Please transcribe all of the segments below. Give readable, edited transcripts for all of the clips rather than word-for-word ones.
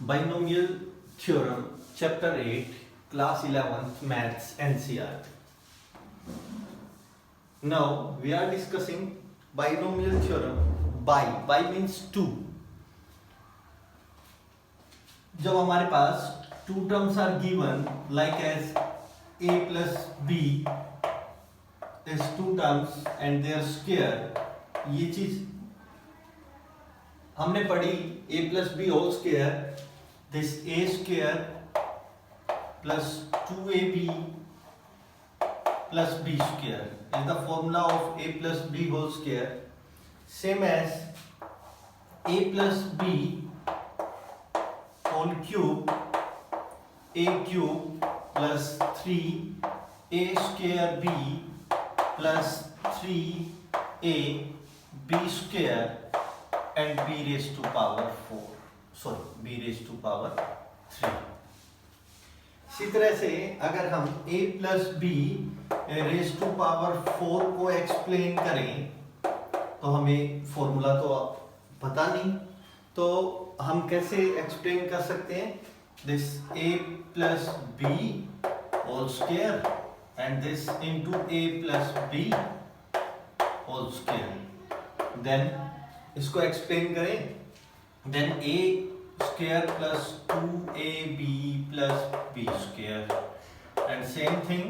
Binomial Theorem, Chapter 8, Class 11th, Maths, NCERT. Now we are discussing binomial theorem. Bi means two. जब हमारे पास two terms are given like as a plus b is two terms and their square, ये चीज हमने पढ़ी a plus b whole square, this a square plus 2ab plus b square is the formula of a plus b whole square, same as a plus b whole cube, a cube plus 3 a square b plus 3a b square and b raised to power 4, sorry b raised to power 3. इसी तरह से अगर हम a plus b raise to power 4 को explain करें तो हमें formula तो पता नहीं, तो हम कैसे एक्सप्लेन कर सकते हैं? This a plus b whole square and this into a plus b whole square, then इसको एक्सप्लेन करें, then a square plus 2ab plus b square and same thing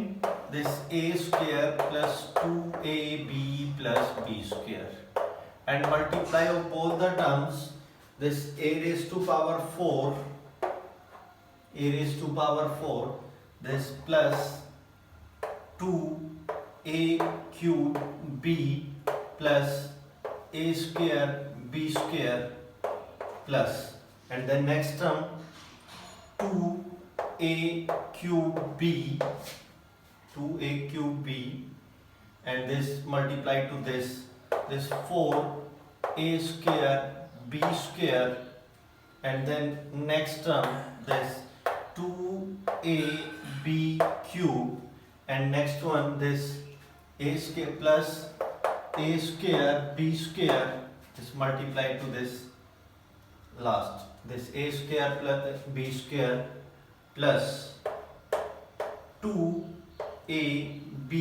this a square plus 2ab plus b square and multiply of both the terms, this a raised to power 4 this plus 2a cube b plus a square b square plus and then next term 2a cube b and this multiply to this 4a square b square and then next term this 2ab cube and next one this a square plus a square b square is multiply to this last, this a square plus b square plus 2ab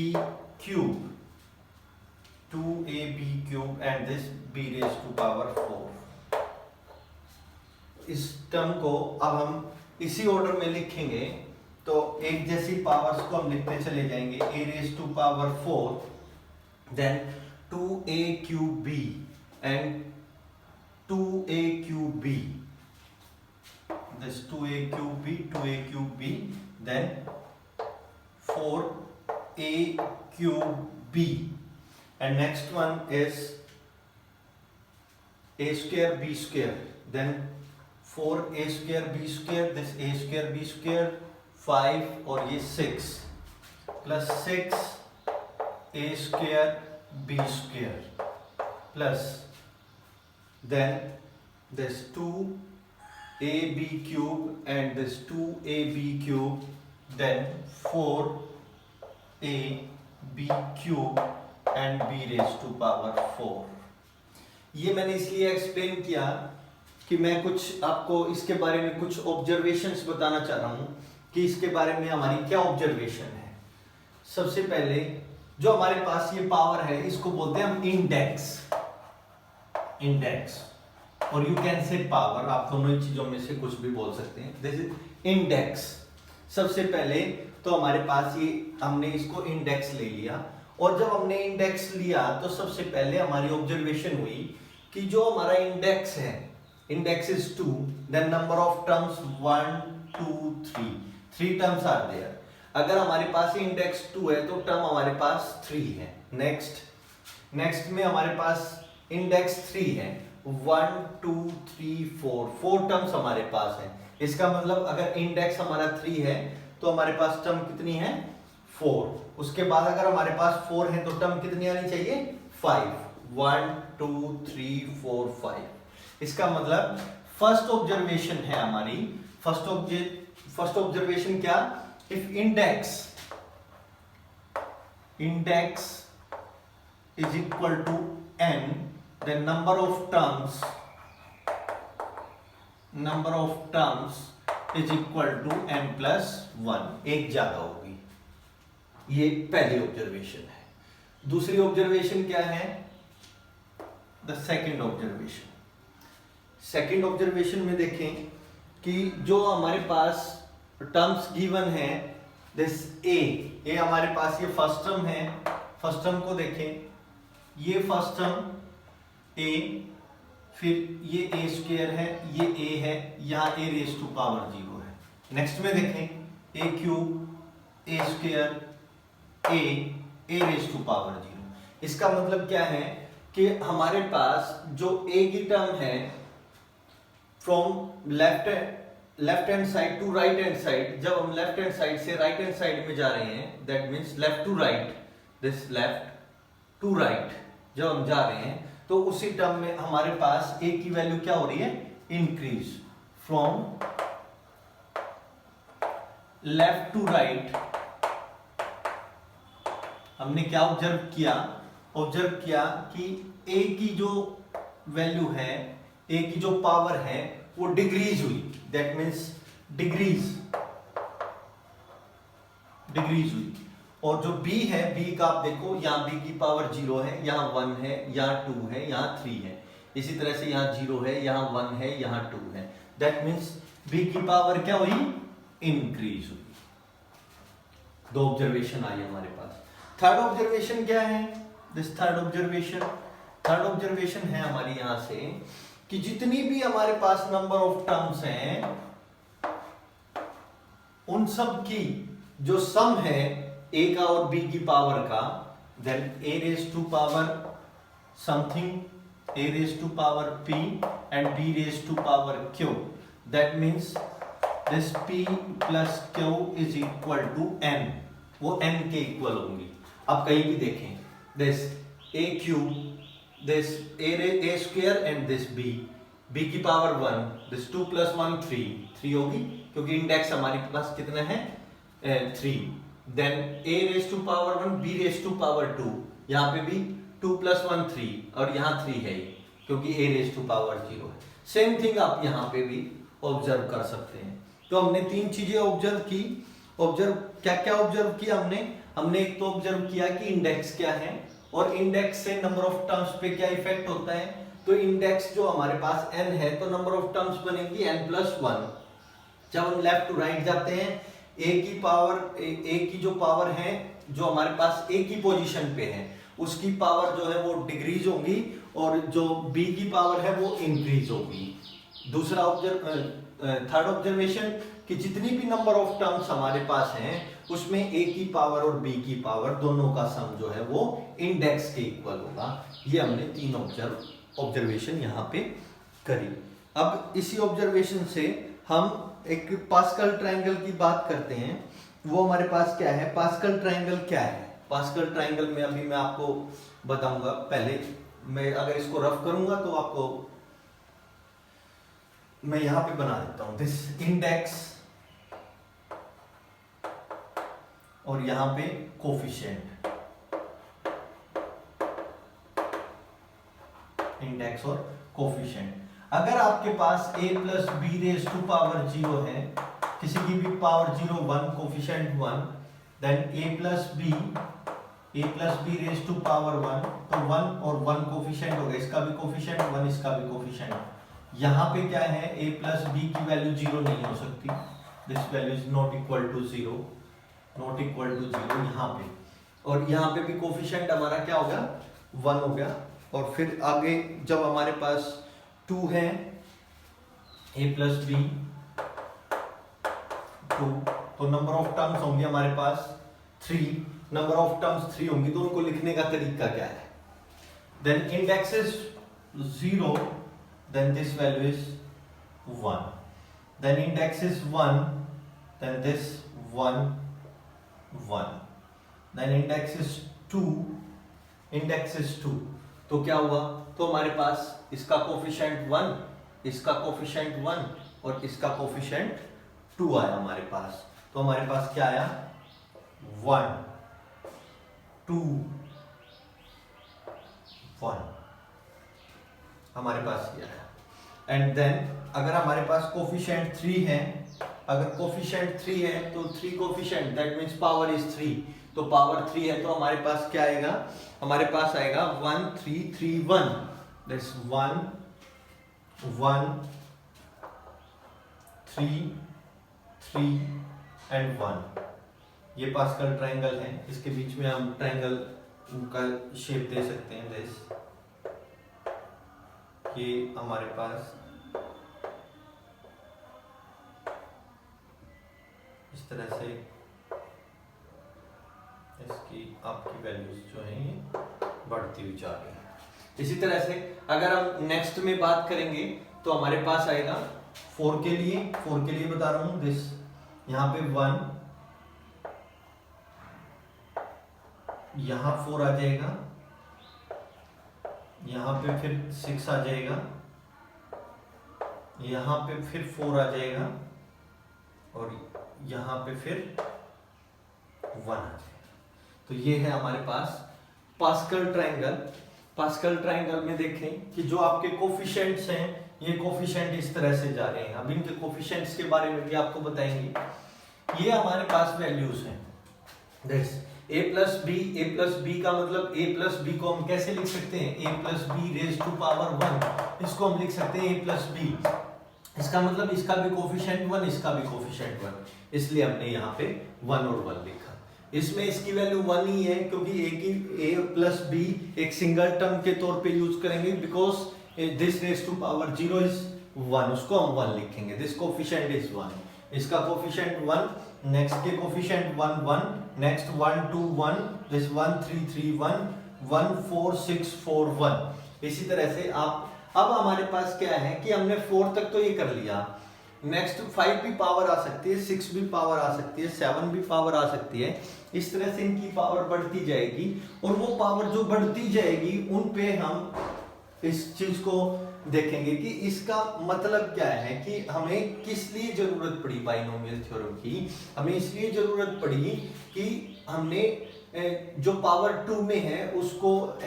cube and this b raised to power 4. इस term को अब हम इसी order में लिखेंगे तो एक जैसी पावर्स को हम लिखते चले जाएंगे, a raised to power 4 then 2a cube b and 2a cube b, this 2a cube b then 4a cube b and next one is a square b square then 4a square b square, this a square b square 5 और ये 6 plus 6 a square b square plus then this 2ab cube and this 2ab cube then 4ab cube and b raised to power 4. ये मैंने इसलिए explain किया कि मैं कुछ आपको इसके बारे में कुछ ऑब्जर्वेशंस बताना चाह रहा हूँ कि इसके बारे में हमारी क्या ऑब्जर्वेशन है. सबसे पहले जो हमारे पास ये पावर है इसको बोलते हैं हम इंडेक्स और यू कैन से पावर, आप दोनों ही चीजों में से कुछ भी बोल सकते हैं. This is index. सबसे पहले तो हमारे पास ये हमने इसको इंडेक्स ले लिया और जब हमने इंडेक्स लिया तो सबसे पहले हमारी ऑब्जर्वेशन हुई कि जो हमारा इंडेक्स है, index is 2 then number of terms 1 2 3 terms are there. अगर हमारे पास इंडेक्स 2 है तो टर्म हमारे पास 3 है. नेक्स्ट में हमारे पास इंडेक्स 3 है, 1 2 3 4 टर्म्स हमारे पास है. इसका मतलब अगर इंडेक्स हमारा 3 है तो हमारे पास टर्म कितनी है 4. उसके बाद अगर हमारे पास 4 है तो टर्म कितनी आनी चाहिए 5, 1 2 3 4 5. इसका मतलब फर्स्ट ऑब्जर्वेशन है हमारी, फर्स्ट ऑब्जर्वेशन क्या, if index is equal to n then number of terms number of terms is equal to n plus 1, एक ज्यादा होगी। ये पहली ऑब्जर्वेशन है। दूसरी ऑब्जर्वेशन क्या है? The second observation. Second observation में देखें कि जो हमारे पास टर्म्स गिवन है, दिस ए हमारे पास ये फर्स्ट टर्म है। फर्स्ट टर्म को देखें, ये फर्स्ट टर्म ए, फिर ये ए स्क्वायर है, ये ए है, यहाँ ए रेज टू पावर 0 है। नेक्स्ट में देखें A cube A square A raise to power 0। इसका मतलब क्या है कि हमारे पास जो ए की टर्म है from left hand side to right hand side, जब हम लेफ्ट हैंड साइड से राइट हैंड साइड में जा रहे हैं, that means left to right, this left to right जब हम जा रहे हैं, तो उसी टर्म में हमारे पास ए की वैल्यू क्या हो रही है? Increase from left to right. हमने क्या ऑब्जर्व किया? ऑब्जर्व किया कि ए की जो वैल्यू है, ए की जो पावर है वो डिक्रीज हुई, दैट मीन्स डिक्रीज हुई। और जो बी है, बी का आप देखो, यहाँ बी की पावर 0 है, यहाँ 1 है, यहाँ 2 है, यहाँ 3 है, इसी तरह से यहाँ 0 है, यहाँ 1 है, यहाँ 2 है, दैट मीन्स बी की पावर क्या हुई? इंक्रीज हुई। दो ऑब्जर्वेशन आई हमारे पास। थर्ड ऑब्जर्वेशन क्या है? दिस थर्ड ऑब्जर्वेशन है हमारी यहां से कि जितनी भी हमारे पास नंबर ऑफ टर्म्स हैं, उन सब की जो सम है ए का और बी की पावर का, then A raise to power something, A raise to power p and b raise to power q, that means this p plus q is equal to n, वो n के इक्वल होंगी। आप कहीं भी देखें, this a cube, this a square and this b की power 1, this 2 plus 1 3 होगी, क्योंकि इंडेक्स हमारे पास कितना है? 3। Then a raise to power 1 b raise to power 2, यहाँ पे भी 2 प्लस 1 3 और यहाँ 3 है, क्योंकि a रेज टू पावर 0 है। सेम थिंग आप यहाँ पे भी ऑब्जर्व कर सकते हैं। तो हमने तीन चीजें ऑब्जर्व की। क्या ऑब्जर्व किया हमने एक तो ऑब्जर्व किया कि इंडेक्स क्या है, और इंडेक्स से नंबर ऑफ टर्म्स पे क्या इफेक्ट होता है। तो इंडेक्स जो हमारे पास n है, तो नंबर ऑफ टर्म्स बनेगी n प्लस 1। जब हम लेफ्ट टू राइट जाते हैं, ए की जो पावर है, जो हमारे पास ए की पोजीशन पे है, उसकी पावर जो है वो डिक्रीज होगी, और जो बी की पावर है वो इंक्रीज होगी। दूसरा थर्ड ऑब्जर्वेशन कि जितनी भी नंबर ऑफ टर्म्स हमारे पास हैं, उसमें ए की पावर और बी की पावर दोनों का सम जो है वो इंडेक्स के इक्वल होगा। ये हमने तीन ऑब्जर्वेशन यहाँ पे करी। अब इसी ऑब्जर्वेशन से हम एक पास्कल ट्रायंगल की बात करते हैं। वो हमारे पास क्या है? पास्कल ट्रायंगल क्या है? पास्कल ट्रायंगल में अभी मैं आपको बताऊंगा। पहले मैं अगर इसको रफ करूंगा तो आपको मैं यहां पे बना देता हूं, दिस इंडेक्स और यहां पे कोफिशिएंट, इंडेक्स और कोफिशिएंट। अगर आपके पास a plus B raise to power 0 है, किसी की भी power 0 1, coefficient 1, then a plus B raise to power 1, तो 1 और 1 कोफिशिएंट हो गया, इसका भी कोफिशिएंट 1, इसका भी कोफिशिएंट। यहाँ पे क्या है? a प्लस बी की वैल्यू 0 नहीं हो सकती, this value is not equal to 0, यहाँ पे। और यहाँ पे भी कोफिशिएंट हमारा क्या हो गया? 1 हो गया। और फिर आगे जब हमारे पास 2 है, a प्लस बी 2, तो नंबर ऑफ टर्म्स होंगे हमारे पास 3। नंबर ऑफ टर्म्स 3 होंगी, तो उनको लिखने का तरीका क्या है? Then index is 0, then this value is 1, then index is 1, then this 1 1, then index is 2, तो क्या हुआ? तो हमारे पास इसका कोफिशिएंट 1, इसका कोफिशिएंट 1 और इसका कोफिशिएंट 2 आया हमारे पास। तो हमारे पास क्या आया? 1 2 1 हमारे पास ये आया। एंड देन अगर हमारे पास कोफिशिएंट 3 है, अगर कोफिशिएंट 3 है तो 3 coefficient that means power is 3, तो पावर 3 है तो हमारे पास क्या आएगा, हमारे पास आएगा 1 3 3 1, दैट्स 1 1 3 3 एंड 1। ये पास्कल ट्रायंगल है, इसके बीच में हम ट्रायंगल का शेप दे सकते हैं दिस, ये हमारे पास इस तरह से इसकी आपकी वैल्यूज जो हैं ये बढ़ती हुई जा रही है। इसी तरह से अगर हम नेक्स्ट में बात करेंगे तो हमारे पास आएगा 4 के लिए बता रहा हूं दिस, यहाँ पे 1, यहाँ 4 आ जाएगा, यहाँ पे फिर 6 आ जाएगा, यहाँ पे फिर 4 आ जाएगा और यहाँ पे फिर 1 आ जाएगा। तो ये है हमारे पास पास्कल ट्रायंगल। पास्कल ट्रायंगल में देखें कि जो आपके कोफिशिएंट्स हैं, ये कोफिशिएंट इस तरह से जा रहे हैं। अब इनके कोफिशिएंट्स के बारे में भी आपको बताएंगे। ये हमारे पास वैल्यूज हैं, दैट्स a प्लस बी का मतलब a प्लस बी को हम कैसे लिख सकते हैं, a plus B raise to power 1, इसको हम लिख सकते हैं a प्लस बी। इसका मतलब इसका भी कोफिशिएंट 1, इसका भी कोफिशिएंट 1, इसलिए हमने यहाँ पे 1 और 1 लिखा। इसमें इसकी वैल्यू 1 ही है क्योंकि a प्लस बी एक सिंगल टर्म के तौर पे यूज करेंगे, because this raise to power 0 is 1, उसको हम 1 लिखेंगे। दिस कोफिशिएंट इज 1, इसका कोफिशिएंट 1, नेक्स्ट के कोफिशिएंट 1 1, नेक्स्ट 1 2 1, दिस 1 3 3 1, 1 4 6 4 1। इसी तरह से आप, अब हमारे पास क्या है कि हमने 4 तक तो ये कर लिया, नेक्स्ट 5 भी पावर आ सकती है, 6 भी पावर आ सकती है, 7 भी पावर आ सकती है। इस तरह से इनकी पावर बढ़ती जाएगी और वो पावर जो बढ़ती जाएगी उन पे हम इस चीज को देखेंगे कि इसका मतलब क्या है, कि हमें किस लिए जरूरत पड़ी बाइनोमियल थ्योरम की। हमें इसलिए जरूरत पड़ी कि हमने जो पावर 2 में है उसको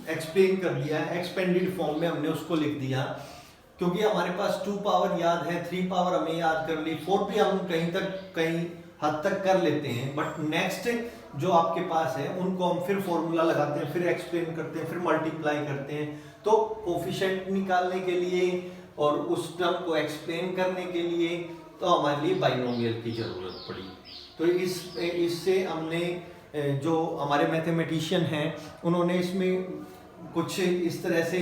एक्सप्लेन कर दिया, एक्सपेंडेड फॉर्म में हमने उसको लिख दिया, क्योंकि हमारे पास 2 पावर याद है, 3 पावर हमें याद कर ली, 4 भी हम कहीं हद तक कर लेते हैं, बट नेक्स्ट जो आपके पास है उनको हम फिर फॉर्मूला लगाते हैं, फिर एक्सप्लेन करते हैं, फिर मल्टीप्लाई करते हैं। तो कोफिशिएंट निकालने के लिए और उस टर्म को एक्सप्लेन करने के लिए तो हमारे लिए बाइनोमियल की जरूरत पड़ी। तो इससे हमने, जो हमारे मैथमेटिशियन हैं उन्होंने इसमें कुछ इस तरह से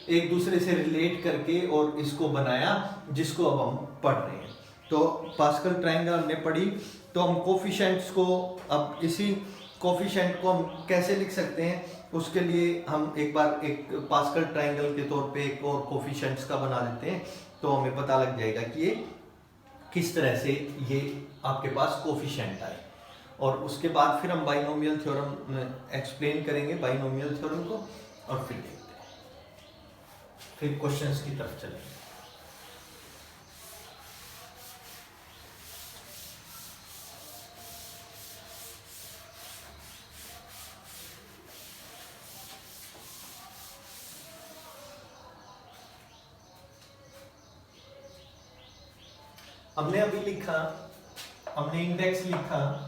एक दूसरे से रिलेट करके और इसको बनाया, जिसको अब हम पढ़ रहे हैं। तो पास्कल ट्रायंगल हमने पढ़ी, तो हम कोफिशिएंट्स को, अब इसी कोफिशिएंट को हम कैसे लिख सकते हैं, उसके लिए हम एक बार एक पास्कल ट्रायंगल के तौर पे एक और कोफिशिएंट्स का बना देते हैं, तो हमें पता लग जाएगा कि ये किस तरह से ये आपके पास कोफिशिएंट आए। और उसके बाद फिर हम बाइनोमियल थ्योरम एक्सप्लेन करेंगे, बाइनोमियल थ्योरम को, और फिर देखते हैं, फिर क्वेश्चंस की तरफ चलेंगे। हमने अभी लिखा, हमने इंडेक्स लिखा,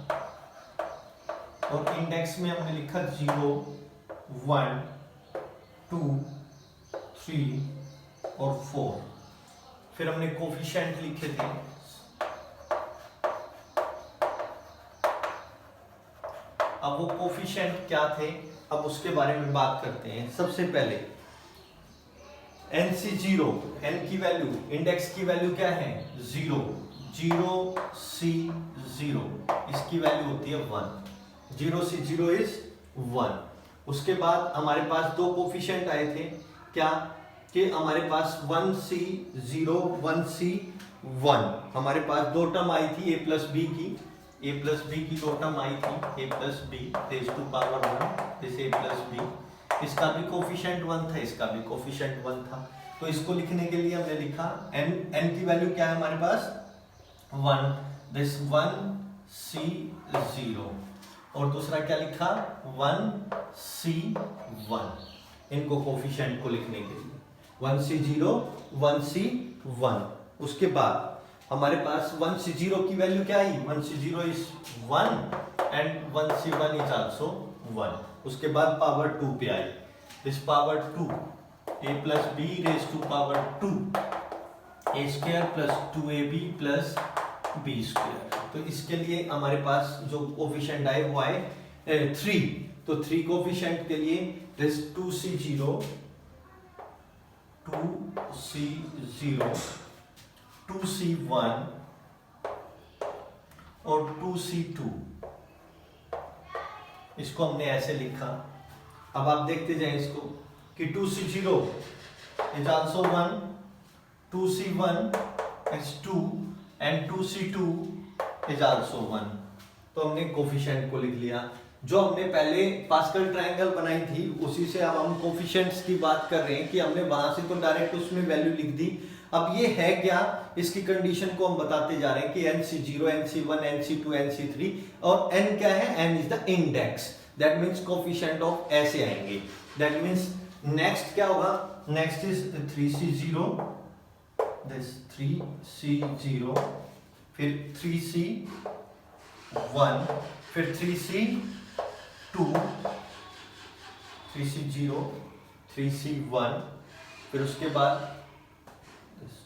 और इंडेक्स में हमने लिखा 0 1 2 3 और 4। फिर हमने कोफिशिएंट लिखे थे, अब वो कोफिशिएंट क्या थे, अब उसके बारे में बात करते हैं। सबसे पहले NC0, n की वैल्यू, इंडेक्स की वैल्यू क्या है 0, 0C0, इसकी वैल्यू होती है 1, 0C0 इज 1। उसके बाद हमारे पास 2 कोफिशिएंट आए थे, क्या कि हमारे पास 1C0 1C1, हमारे पास 2 टर्म आई थी a प्लस बी की, a प्लस बी की 2 टर्म आई थी, a plus B raise to power 1, this a plus B, इसका भी कोफिशिएंट 1 था, इसका भी कोफिशिएंट 1 था। तो इसको लिखने के लिए हमने लिखा n की वैल्यू क्या है हमारे पास 1, दिस 1C0, और दूसरा क्या लिखा 1C1, इनको कोफिशिएंट को लिखने के लिए 1C0 1C1। 1। उसके बाद हमारे पास 1 से 0 की वैल्यू क्या आई? 1 से 0 इज 1 एंड 1 से 1 इज आल्सो 1। उसके बाद पावर 2 पे आई, this power 2 a plus B raise to power 2 a square plus 2ab plus b square. तो इसके लिए हमारे पास जो कोफिशिएंट आए वो आए 3। तो 3 कोफिशिएंट के लिए दिस 2c0 2c1 और 2c2, इसको हमने ऐसे लिखा। अब आप देखते जाएं इसको कि 2c0 is also 1, 2c1 is 2 and 2c2 is also 1। तो हमने कोफिशिएंट को लिख लिया। जो हमने पहले पास्कल ट्रायंगल बनाई थी उसी से अब हम कोफिशिएंट्स की बात कर रहे हैं कि हमने वहां से तो डायरेक्ट उसमें वैल्यू लिख दी। अब ये है क्या, इसकी कंडीशन को हम बताते जा रहे हैं कि nc0 nc1 nc2 nc3 और n क्या है, n is the index, that means coefficient of ऐसे आएंगे। दैट मींस नेक्स्ट क्या होगा, next is 3c0, this 3c0, फिर 3c1, फिर 3c2, 3c0, 3c1, फिर उसके बाद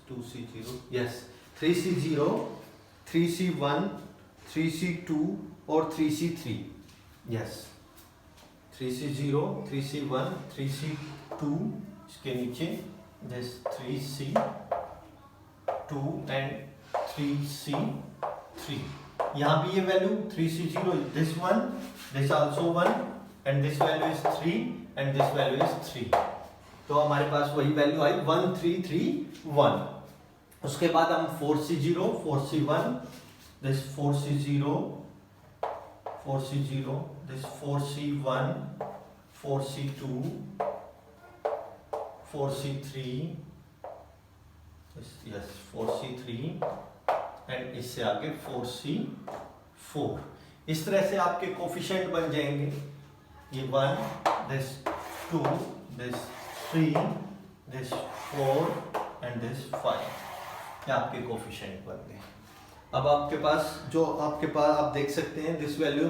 2c0, yes 3c0, 3c1, 3c2 और 3c3, yes 3c0, 3c1, 3c2, इसके नीचे दिस 3c2 एंड 3c3। यहाँ भी ये value 3c0 this one, this also 1 and this value is 3 and this value is 3। तो हमारे पास वही वैल्यू आई 1 3 3 1। उसके बाद हम 4c0, 4c1, this 4c0, 4c0, this 4c1, 4c2, 4c3, yes 4c3 and इससे आगे 4c4। इस तरह से आपके कोफिशिएंट बन जाएंगे, ये 1, this 2, this 3, this 4 and this 5, ये आपके कोफिशिएंट बन गए। अब आपके पास आप देख सकते हैं दिस वैल्यू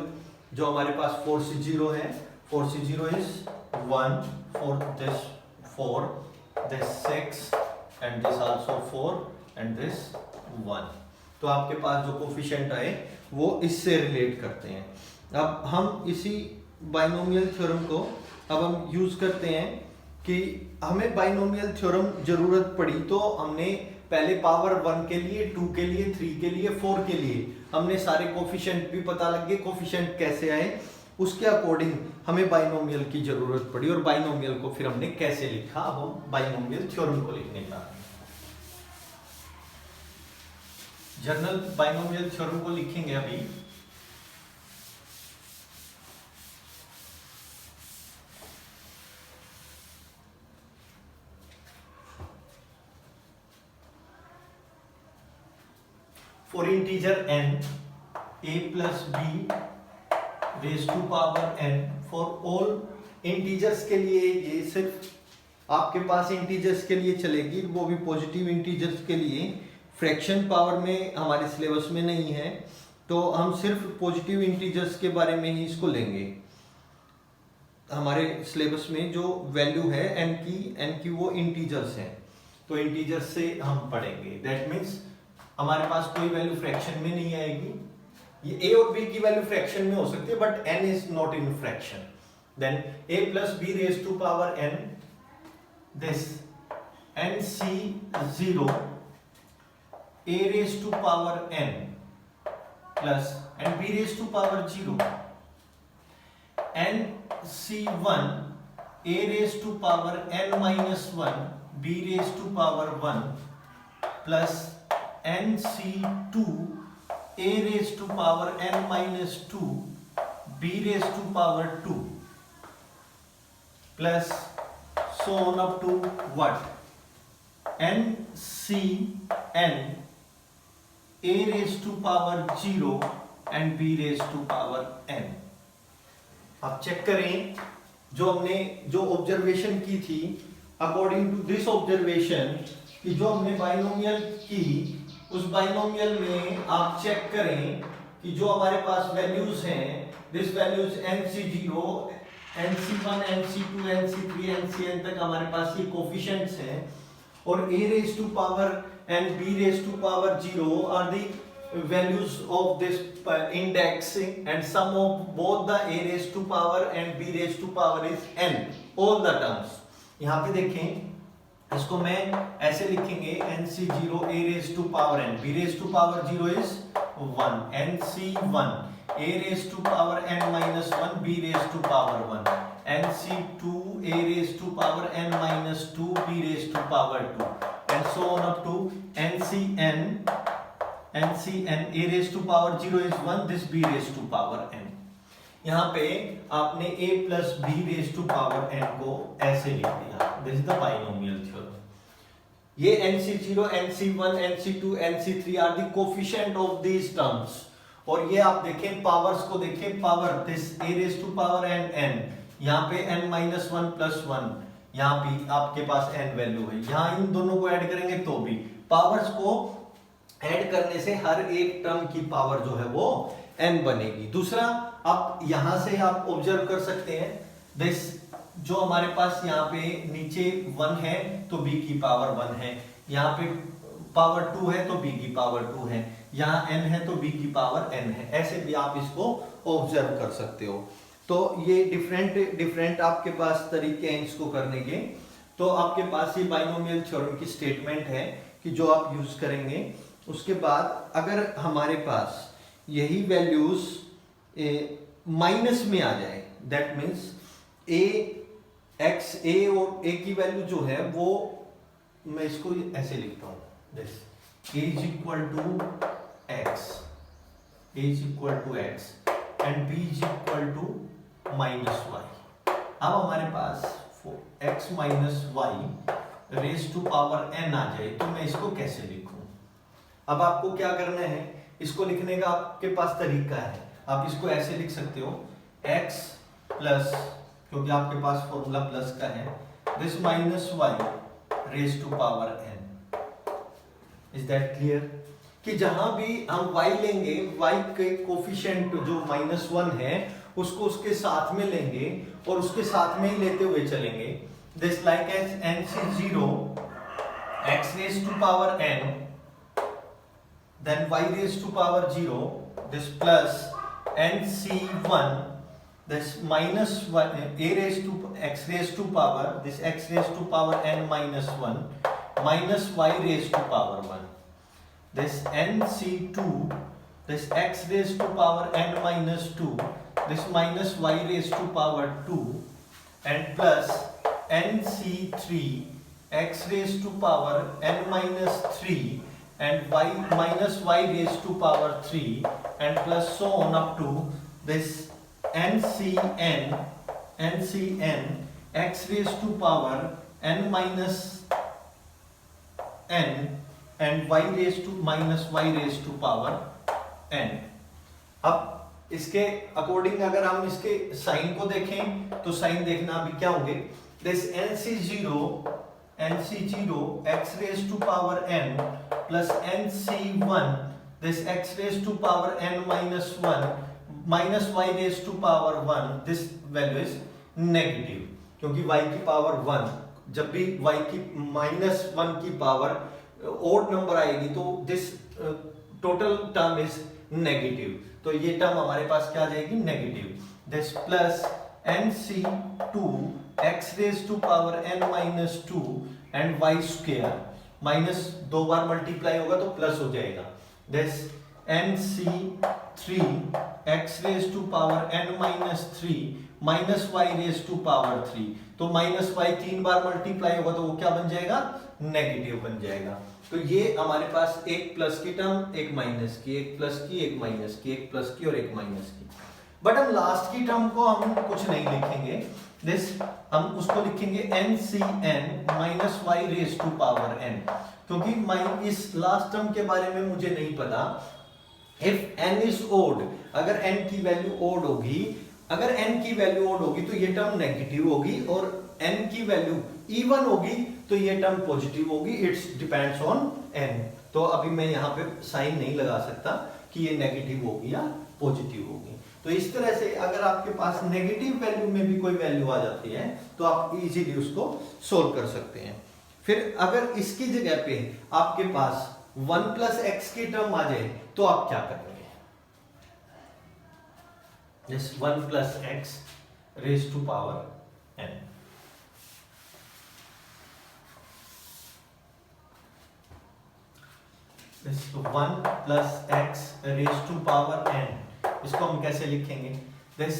जो हमारे पास 4c0 है, 4c0 is 1, 4 this 4, this 6 and this also 4 and this 1। तो आपके पास जो कोफिशिएंट आए वो इससे रिलेट करते हैं। अब हम इसी बाइनोमियल थ्योरम को अब हम यूज करते हैं कि हमें बाइनोमियल थ्योरम जरूरत पड़ी तो हमने पहले पावर 1 के लिए, 2 के लिए, 3 के लिए, 4 के लिए हमने सारे कोफिशिएंट भी पता लग गए, कोफिशिएंट कैसे आए उसके अकॉर्डिंग हमें बाइनोमियल की जरूरत पड़ी और बाइनोमियल को फिर हमने कैसे लिखा। अब हम बाइनोमियल थ्योरम को लिखने जा रहे हैं। जनरल बाइनोमियल थ्योरम को लिखेंगे अभी। For integer n, a plus b raised to power n, for all integers के लिए ये सिर्फ आपके पास इंटीजर्स के लिए चलेगी, वो भी पॉजिटिव इंटीजर्स के लिए। फ्रैक्शन पावर में हमारे सिलेबस में नहीं है तो हम सिर्फ पॉजिटिव इंटीजर्स के बारे में ही इसको लेंगे। हमारे सिलेबस में जो वैल्यू है n की वो इंटीजर्स हैं, तो इंटीजर्स से हम पढ़ेंगे। दैट मीन्स हमारे पास कोई वैल्यू फ्रैक्शन में नहीं आएगी। ये a और b की वैल्यू फ्रैक्शन में हो सकती है but n is not in fraction. Then a plus b raise to power n, this nc0 a raise to power n plus and b raise to power 0, nc1 a raise to power n minus 1 b raise to power 1 plus nc2 a raised to power n minus 2 b raised to power 2 plus so on up to what, ncn a raised to power 0 and b raised to power n। आप check करें जो हमने जो observation की थी, according to this observation कि जो हमने बाइनोमियल की उस बाइनोमियल में आप चेक करें कि जो हमारे पास वैल्यूज हैं, this values nc0, nc1, nc2, nc3, ncn तक हमारे पास ये कोफिशिएंट्स हैं, और a raised to power and b raised to power 0 are the values of this index, and sum of both the a raised to power and b raised to power is n, all the terms. यहाँ पे देखें, इसको मैं ऐसे लिखेंगे nc0 a raised to power n, b raised to power 0 is 1, nc1 a raised to power n minus 1, b raised to power 1, nc2 a raised to power n minus 2, b raised to power 2, and so on up to ncn a raised to power 0 is 1, this b raised to power n. यहाँ पे आपने a plus b raised to power n को ऐसे लिख दिया, this is the binomial theorem. ये nc0, nc1, nc2, nc3 are the coefficient of these terms. और ये आप देखें पावर्स को देखें, power this a raised to power n, यहाँ पे n minus 1 plus 1, यहाँ भी आपके पास n वैल्यू है, यहाँ इन दोनों को ऐड करेंगे तो भी पावर्स को ऐड करने से हर एक टर्म की पावर जो है वो n बनेगी. दूसरा, आप यहां से आप ऑब्जर्व कर सकते हैं, दिस जो हमारे पास यहाँ पे नीचे 1 है तो b की पावर 1 है, यहाँ पे पावर 2 है तो b की पावर 2 है, यहाँ n है तो b की पावर n है, ऐसे भी आप इसको ऑब्जर्व कर सकते हो. तो ये डिफरेंट आपके पास तरीके हैं इसको करने के. तो आपके पास ये बाइनोमियल थ्योरम की स्टेटमेंट है कि जो आप यूज करेंगे. उसके बाद अगर हमारे पास यही वैल्यूज माइनस में आ जाए, दैट मीन्स a और a की वैल्यू जो है वो, मैं इसको ऐसे लिखता हूं, this a is equal to x, and b is equal to minus y. अब हमारे पास x minus y raised to power n आ जाए तो मैं इसको कैसे लिखूं. अब आपको क्या करना है, इसको लिखने का आपके पास तरीका है. आप इसको ऐसे लिख सकते हो, x प्लस, क्योंकि आपके पास फॉर्मूला प्लस का है, this minus y raise to power n. Is that clear? कि जहां भी हम y लेंगे, y के कोफिशिएंट जो -1 है उसको उसके साथ में लेंगे और उसके साथ में ही लेते हुए चलेंगे. This like as nc0 x raise to power n, then y raised to power 0, this plus nc1, this minus a raised to x raised to power, this x raised to power n minus 1, minus y raised to power 1, this nc2, this x raised to power n minus 2, this minus y raised to power 2, and plus nc3 x raised to power n minus 3 and y minus y raised to power 3, and plus so on up to this ncn x raised to power n minus n and y raised to minus y raised to power n. अब इसके according अगर हम इसके sign को देखें तो sign देखना अभी क्या होंगे, this nc0 x raised to power n plus nc1, this x raised to power n minus 1 minus y raised to power 1, this value is negative, क्योंकि y की पावर 1, जब भी y की -1 की पावर ओड नंबर आएगी तो this total term is negative. तो ये टर्म हमारे पास क्या आ जाएगी, negative. This plus nc2 x raised to power n minus 2 and y square, minus 2 bar multiply होगा तो प्लस हो जाएगा. This nc3 x raised to power n minus 3 minus y raised to power 3, तो minus y 3 बार multiply होगा तो वो क्या बन जाएगा, नेगेटिव बन जाएगा. तो ये हमारे पास एक प्लस की टर्म, एक माइनस की, एक प्लस की, एक माइनस की, एक प्लस की और एक माइनस की. बट हम लास्ट की टर्म को हम कुछ नहीं लिखेंगे, दिस हम उसको लिखेंगे ncn minus y raised to power n, क्योंकि इस लास्ट टर्म के बारे में मुझे नहीं पता. इफ n is odd, अगर n की वैल्यू odd होगी, अगर n की वैल्यू odd होगी तो ये टर्म नेगेटिव होगी, और n की वैल्यू इवन होगी तो ये टर्म पॉजिटिव होगी, इट्स डिपेंड्स ऑन n। तो अभी मैं यहाँ पे साइन नहीं लगा सकता कि ये नेगेटिव होगी या पॉजिटिव होगी। तो इस तरह से अगर आपके पास नेगेटिव वैल्यू में भी कोई वैल्यू आ जाती है तो आप इजीली उसको सोल्व कर सकते हैं। फिर अगर इसकी जगह पे आपके पास 1 प्लस एक्स की टर्म आ जाए तो आप क्या करेंगे? 1 plus X raise to power n। This 1 plus x raised to power n, इसको हम कैसे लिखेंगे? This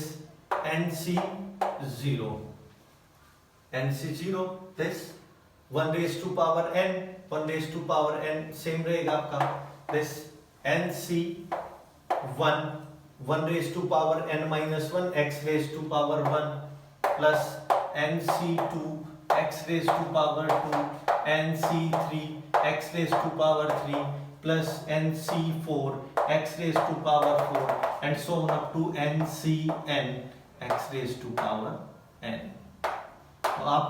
nc0, nc0, this 1 raised to power n, 1 raised to power n same रहेगा आपका। This nc1, 1 raised to power n minus 1, x raised to power 1 plus nc2, x raised to power 2, nc3, x raised to power 3 plus nc4, x raised to power 4 and so on up to ncn, x raised to power n। तो आप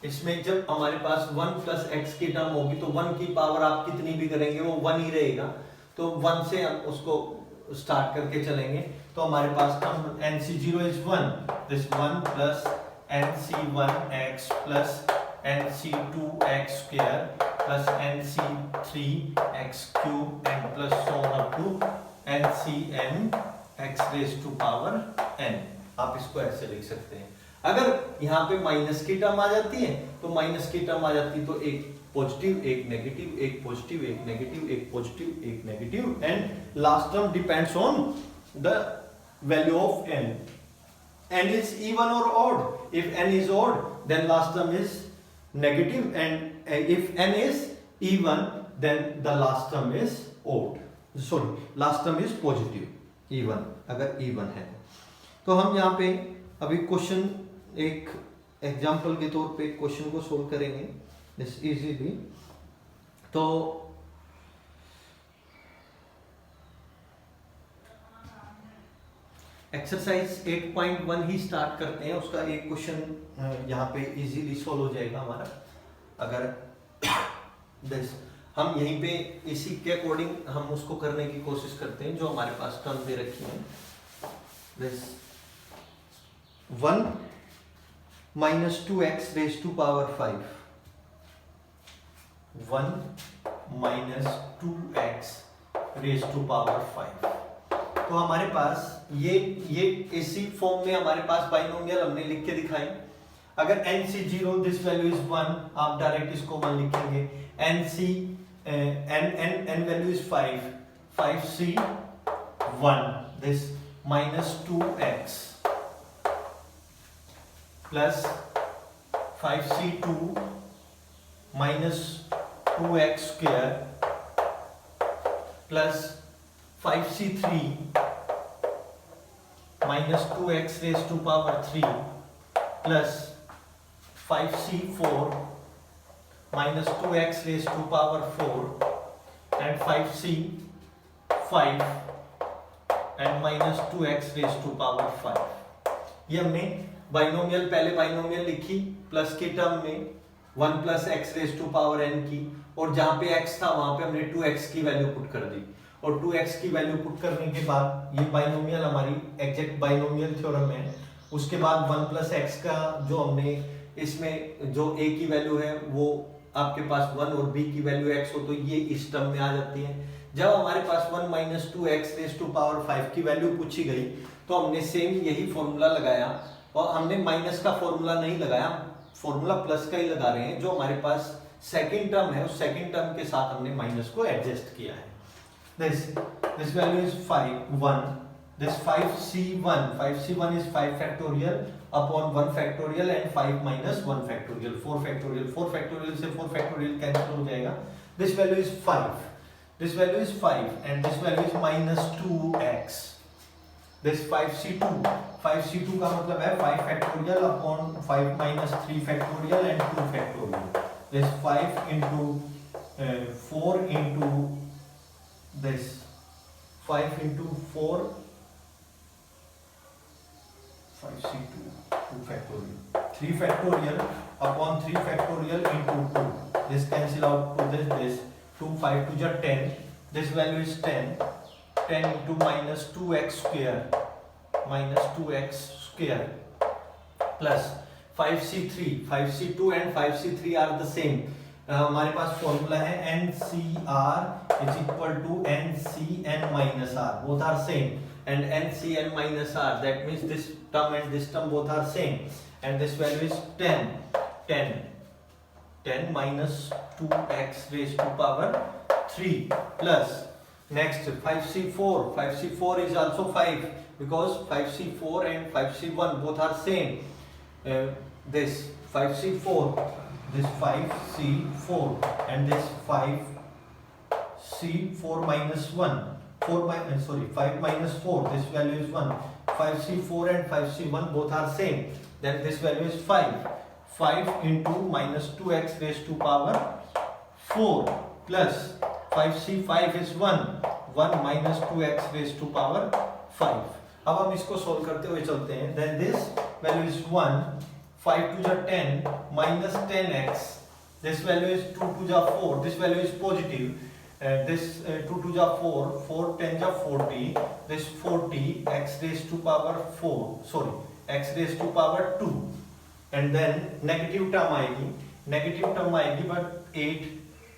इसमें जब हमारे पास 1 plus X की term होगी तो 1 की पावर आप कितनी भी करेंगे वो 1 ही रहेगा, तो 1 से हम उसको स्टार्ट करके चलेंगे। तो हमारे पास term nc0 is 1, this 1 plus nc1x plus nc2x square plus nc3x cube and plus so on up to ncn x raised to power n। आप इसको ऐसे लिख सकते हैं। अगर यहाँ पे माइनस की टर्म आ जाती है तो माइनस की टर्म आ जाती है तो एक पॉजिटिव एक नेगेटिव, एक पॉजिटिव एक नेगेटिव, एक पॉजिटिव एक negative and last term depends on the value of n। n is even or odd, if n is odd then last term is negative and if n is even then the last term is odd, sorry last term is positive even, अगर even है तो हम यहाँ पे अभी question एक example के तौर पे क्वेश्चन को सोल्व करेंगे दिस इजीली। तो एक्सरसाइज 8.1 ही स्टार्ट करते हैं, उसका एक क्वेश्चन यहाँ पे इजीली सोल्व हो जाएगा हमारा। अगर दिस हम यहीं पे इसी के अकॉर्डिंग हम उसको करने की कोशिश करते हैं जो हमारे पास टर्म दे रखी है। This 1 minus 2x raised to power 5, 1 minus 2x raised to power 5। तो हमारे पास ये इसी फॉर्म में हमारे पास बाइनोमियल हमने लिख के दिखाई। अगर nc0 दिस वैल्यू इज 1, आप डायरेक्ट इसको 1 लिखेंगे। n value is 5, 5c1 this minus 2x plus 5c2 minus 2x square plus 5c3 minus 2x raised to power 3 plus 5c4 minus 2x raised to power 4 and 5c5 and minus 2x raised to power 5। ये हमने binomial, पहले binomial लिखी plus के term में 1 plus X raise to power n की, और जहां पे x था वहां पे हमने 2x की वैल्यू पुट कर दी, और 2x की वैल्यू पुट करने के बाद ये बाइनोमियल हमारी एग्जैक्ट बाइनोमियल थ्योरम है। उसके बाद 1 प्लस एक्स का जो हमने इसमें जो a की वैल्यू है वो आपके पास 1 और b की वैल्यू x हो तो ये इस टर्म में आ जाती है। जब हमारे पास 1 minus 2x raise to power 5 की वैल्यू पूछी गई तो हमने सेम यही फॉर्मूला लगाया, और हमने माइनस का फॉर्मूला नहीं लगाया, फॉर्मूला प्लस का ही लगा रहे हैं। जो हमारे पास सेकंड टर्म है उस सेकंड टर्म के साथ हमने माइनस को एडजस्ट किया है। This value is 1, this 5c1 is 5 factorial upon 1 factorial and 5 minus 1 factorial 4 factorial, 4 factorial से 4 फैक्टोरियल कैंसिल हो जाएगा। This value is 5, this value is 5 and this value is minus 2x। This 5c2 का मतलब है 5 factorial upon 5 minus 3 factorial and 2 factorial. This 5 into 4 into this 5 into 4 5c2 2 factorial, 3 factorial upon 3 factorial into 2. This cancel out to this 2 5 to just 10. This value is 10. 10 into minus 2x square plus 5c3, 5c2 and 5c3 are the same. हमारे पास formula है NCR is equal to NCn minus R. Both are same. And NCn minus R, that means this term and this term both are same. And this value is 10 minus 2x raised to power 3 plus next 5c4 is also 5 because 5c4 and 5c1 both are same. This 5c4, this 5c4 and this 5c4 minus 1, 5 minus 4, this value is 1. 5c4 and 5c1 both are same, then this value is 5 into minus 2x raised to power 4 plus 5c5 is 1 minus 2x raised to power 5. अब हम इसको solve करते हुए चलते हैं. Then this value is 1, 5 to the 10 minus 10x. This value is 2 to the 4. This value is positive. This 2 to the 4, 4 10 the 40. This 40 x raised to power 4. Sorry, x raised to power 2. And then negative term आएगी but 8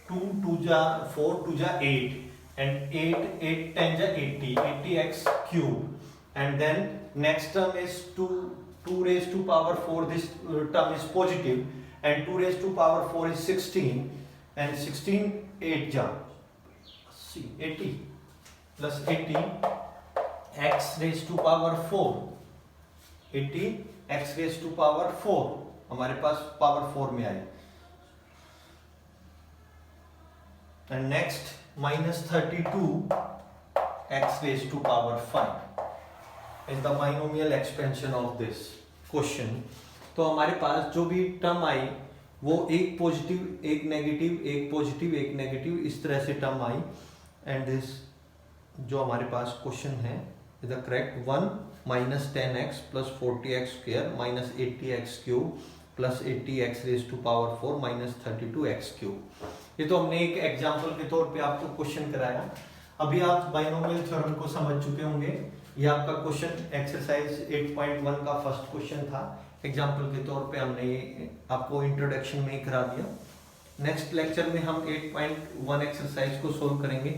2 to the 4 to the 8 and 8 10 the 80x cube. And then next term is 2 raised to power 4. This term is positive and 2 raised to power 4 is 16 and 16 8 ja 80 plus 80 x raised to power 4. 80 x raised to power 4 हमारे पास power 4 में आए. And next minus 32 x raised to power 5 is the binomial expansion of this question. तो हमारे पास जो भी term आई वो एक positive एक नेगेटिव एक पॉजिटिव एक नेगेटिव इस तरह से टर्म आई. एंड दिस जो हमारे पास क्वेश्चन है is the correct 1 minus 10x plus 40x square minus 80x cube plus 80x raised to power 4 minus 32x cube. ये तो हमने एक एग्जांपल के तौर पे आपको क्वेश्चन कराया. अभी आप बाइनोमियल थ्योरम को समझ चुके होंगे. ये आपका क्वेश्चन एक्सरसाइज 8.1 का फर्स्ट क्वेश्चन था. एग्जांपल के तौर पे हमने ये आपको इंट्रोडक्शन में ही करा दिया. नेक्स्ट लेक्चर में हम 8.1 एक्सरसाइज को सोल्व करेंगे.